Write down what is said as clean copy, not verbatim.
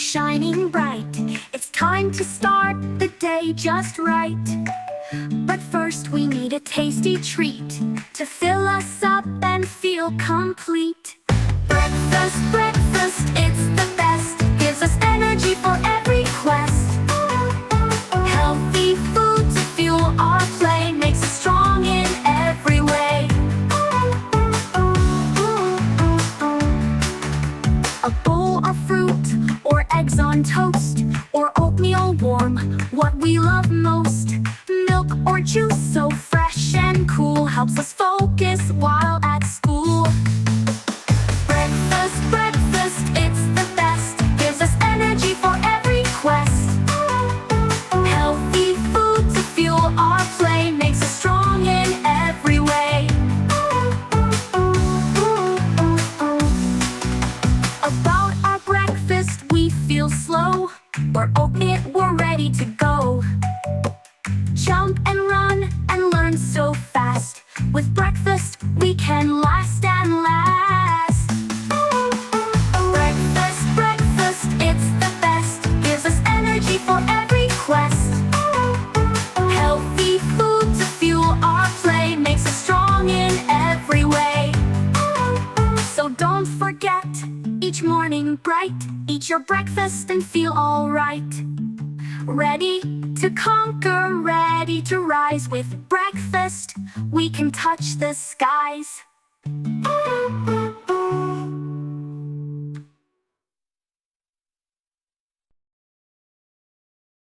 shining bright. It's time to start the day just right. But first we need a tasty treat to fill us up and feel complete. Breakfast, breakfast, it's the best. Gives us energy for every quest. Healthy food to fuel our play, makes us strong in every way. A bowl of fruit, or eggs on toast, or oatmeal warm, what we love most. Milk or juice so fresh and cool, helps us focus while at school. Breakfast, breakfast, it's the best. Gives us energy for every quest. Healthy food to fuel our play, makes us strong in every way. About our breakfast we feel slow. We're oatmeal, we're ready to go. Jump and run and learn so fast. With breakfast we can last and last. Breakfast, breakfast, it's the best. Gives us energy for every quest. Healthy food to fuel our play, makes us strong in every way. So don't forget, each morning bright, eat your breakfast and feel alright. Ready to conquer, ready to rise. With breakfast we can touch the skies.